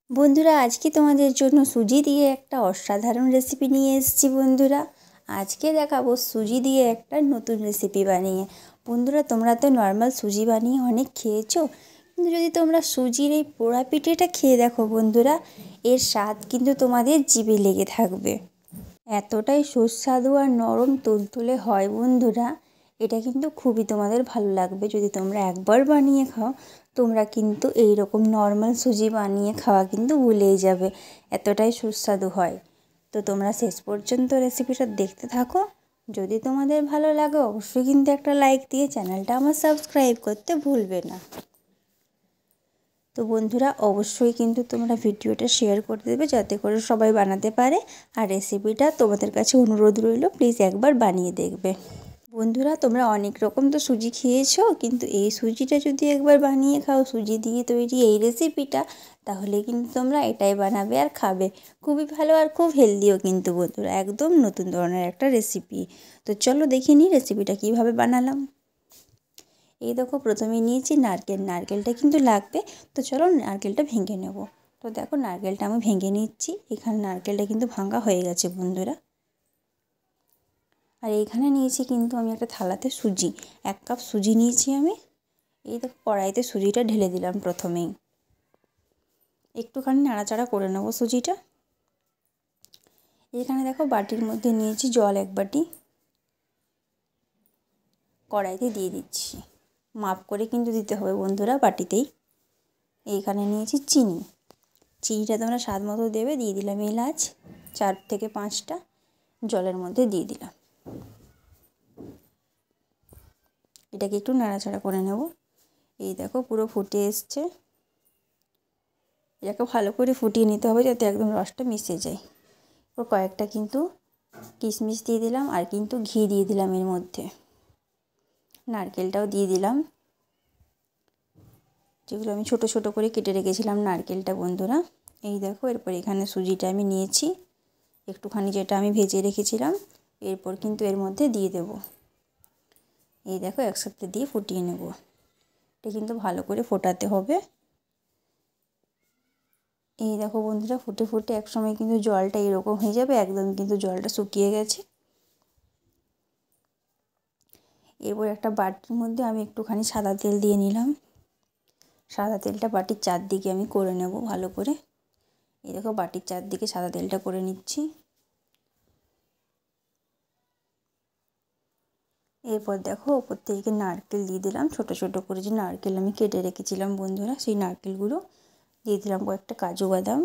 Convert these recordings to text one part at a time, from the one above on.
বন্ধুরা আজকে তোমাদের জন্য সুজি দিয়ে একটা অসাধারণ রেসিপি নিয়ে এসেছি। বন্ধুরা আজকে দেখাবো সুজি দিয়ে একটা নতুন রেসিপি বানিয়ে। বন্ধুরা তোমরা তো নর্মাল সুজি বানিয়ে অনেক খেয়েছো, কিন্তু যদি তোমরা সুজির এই পোড়া পিঠেটা খেয়ে দেখো বন্ধুরা, এর স্বাদ কিন্তু তোমাদের জিভে লেগে থাকবে। এতটাই সুস্বাদু আর নরম তুলতুলে হয় বন্ধুরা, এটা কিন্তু খুবই তোমাদের ভালো লাগবে। যদি তোমরা একবার বানিয়ে খাও, তোমরা কিন্তু এই রকম নর্মাল সুজি বানিয়ে খাওয়া কিন্তু ভুলেই যাবে, এতটাই সুস্বাদু হয়। তো তোমরা শেষ পর্যন্ত রেসিপিটা দেখতে থাকো। যদি তোমাদের ভালো লাগে অবশ্যই কিন্তু একটা লাইক দিয়ে চ্যানেলটা আমার সাবস্ক্রাইব করতে ভুলবে না। তো বন্ধুরা অবশ্যই কিন্তু তোমরা ভিডিওটা শেয়ার করে দেবে, যাতে করে সবাই বানাতে পারে। আর রেসিপিটা তোমাদের কাছে অনুরোধ রইল, প্লিজ একবার বানিয়ে দেখবে। বন্ধুরা তোমরা অনেক রকম তো সুজি খেয়েছো, কিন্তু এই সুজিটা যদি একবার বানিয়ে খাও, সুজি দিয়ে তৈরি এই রেসিপিটা, তাহলে কিন্তু তোমরা এটাই বানাবে আর খাবে। খুবই ভালো আর খুব হেলদিও কিন্তু বন্ধুরা, একদম নতুন ধরনের একটা রেসিপি। তো চলো দেখে নিই রেসিপিটা কীভাবে বানালাম। এই দেখো প্রথমে নিয়েছি নারকেল, নারকেলটা কিন্তু লাগবে। তো চলো নারকেলটা ভেঙে নেব। তো দেখো নারকেলটা আমি ভেঙে নিচ্ছি। এখানে নারকেলটা কিন্তু ভাঙা হয়ে গেছে বন্ধুরা। আর এইখানে নিয়েছি কিন্তু আমি একটা থালাতে সুজি, 1 কাপ সুজি নিয়েছি আমি। এই দেখো কড়াইতে সুজিটা ঢেলে দিলাম প্রথমেই। একটুখানি নাড়াচাড়া করে নেবো সুজিটা। এখানে দেখো বাটির মধ্যে নিয়েছি জল 1 বাটি, কড়াইতে দিয়ে দিচ্ছি। মাপ করে কিন্তু দিতে হবে বন্ধুরা বাটিতেই। এইখানে নিয়েছি চিনি, চিনিটা তোমরা স্বাদ মতো দেবে। দিয়ে দিলাম এলাচ 4 থেকে 5টা, জলের মধ্যে দিয়ে দিলাম। এটাকে একটু নাড়াচাড়া করে নেব। এই দেখো পুরো ফুটে এসছে। এটাকে ভালো করে ফুটিয়ে নিতে হবে, যাতে একদম রসটা মিশে যায়। ও কয়েকটা কিন্তু কিশমিশ দিয়ে দিলাম, আর কিন্তু ঘি দিয়ে দিলাম এর মধ্যে। নারকেলটাও দিয়ে দিলাম, যেগুলো আমি ছোট ছোট করে কেটে রেখেছিলাম নারকেলটা বন্ধুরা। এই দেখো এরপর এখানে সুজিটা আমি নিয়েছি একটুখানি, যেটা আমি ভেজে রেখেছিলাম। এরপর কিন্তু এর মধ্যে দিয়ে দেব। এই দেখো একসাথে দিয়ে ফুটিয়ে নেব। এটা কিন্তু ভালো করে ফোটাতে হবে। এই দেখো বন্ধুরা ফুটে ফুটে একসময় কিন্তু জলটা এরকম হয়ে যাবে, একদম কিন্তু জলটা শুকিয়ে গেছে। এরপর একটা বাটির মধ্যে আমি একটুখানি সাদা তেল দিয়ে নিলাম। সাদা তেলটা বাটির চারদিকে আমি করে নেব ভালো করে। এই দেখো বাটির চারদিকে সাদা তেলটা করে নিচ্ছি। এরপর দেখো ওপর থেকে নারকেল দিয়ে দিলাম, ছোট ছোট করে যে নারকেল আমি কেটে রেখেছিলাম বন্ধুরা, সেই নারকেলগুলো দিয়ে দিলাম। কয়েকটা কাজু বাদাম,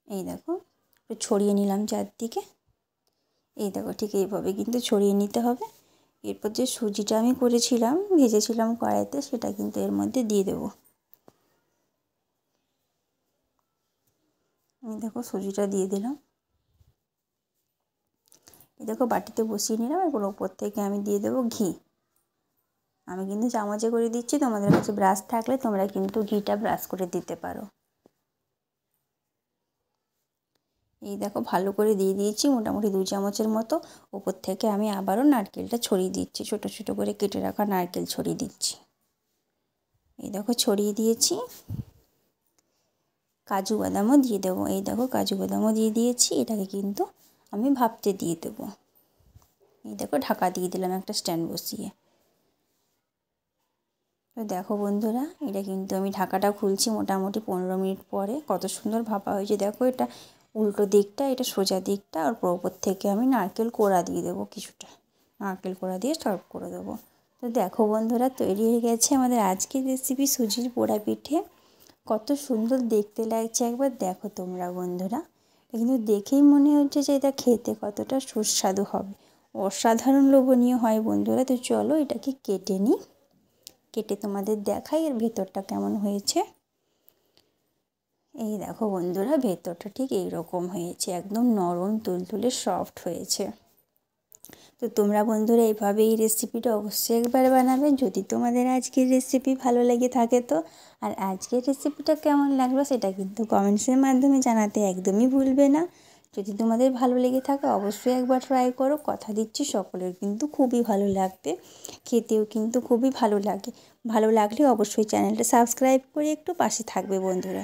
এই দেখো একটু ছড়িয়ে নিলাম চারদিকে। এই দেখো ঠিক এইভাবে কিন্তু ছড়িয়ে নিতে হবে। এরপর যে সুজিটা আমি করেছিলাম, ভেজেছিলাম কড়াইতে, সেটা কিন্তু এর মধ্যে দিয়ে দেবো। এই দেখো সুজিটা দিয়ে দিলাম। এই দেখো বাটিতে বসিয়ে নিলাম। এরপর ওপর থেকে আমি দিয়ে দেবো ঘি। আমি কিন্তু চামচে করে দিচ্ছি, তোমাদের কাছে ব্রাশ থাকলে তোমরা কিন্তু ঘিটা ব্রাশ করে দিতে পারো। এই দেখো ভালো করে দিয়ে দিয়েছি, মোটামুটি 2 চামচের মতো। ওপর থেকে আমি আবারও নারকেলটা ছড়িয়ে দিচ্ছি, ছোট ছোট করে কেটে রাখা নারকেল ছড়িয়ে দিচ্ছি। এই দেখো ছড়িয়ে দিয়েছি। কাজু বাদামও দিয়ে দেবো। এই দেখো কাজু বাদামও দিয়ে দিয়েছি। এটাকে কিন্তু আমি ভাপতে দিয়ে দেবো। এই দেখো ঢাকা দিয়ে দিলাম একটা স্ট্যান্ড বসিয়ে। তো দেখো বন্ধুরা এটা কিন্তু আমি ঢাকাটা খুলছি মোটামুটি 15 মিনিট পরে। কত সুন্দর ভাপা হয়েছে দেখো। এটা উল্টো দিকটা, এটা সোজা দিকটা। আর ওপর থেকে আমি নারকেল কোড়া দিয়ে দেবো কিছুটা, নারকেল কোড়া দিয়ে সার্ভ করে দেবো। তো দেখো বন্ধুরা তৈরি হয়ে গেছে আমাদের আজকের রেসিপি সুজির পোড়া পিঠে। কত সুন্দর দেখতে লাগছে একবার দেখো তোমরা বন্ধুরা। কিন্তু দেখেই মনে হচ্ছে যে এটা খেতে কতটা সুস্বাদু হবে, অসাধারণ লোভনীয় হয় বন্ধুরা। তো চলো এটাকে কেটে নিই, কেটে তোমাদের দেখাই এর ভেতরটা কেমন হয়েছে। এই দেখো বন্ধুরা ভেতরটা ঠিক এই রকম হয়েছে, একদম নরম তুলতুলে সফট হয়েছে। তো তোমরা বন্ধুরা এইভাবে এই রেসিপিটা অবশ্যই একবার বানাবে, যদি তোমাদের আজকের রেসিপি ভালো লেগে থাকে তো। আর আজকের রেসিপিটা কেমন লাগলো সেটা কিন্তু কমেন্টসের মাধ্যমে জানাতে একদমই ভুলবে না। যদি তোমাদের ভালো লেগে থাকে অবশ্যই একবার ট্রাই করো, কথা দিচ্ছি সকলের কিন্তু খুবই ভালো লাগবে, খেতেও কিন্তু খুবই ভালো লাগে। ভালো লাগলে অবশ্যই চ্যানেলটা সাবস্ক্রাইব করে একটু পাশে থাকবে বন্ধুরা।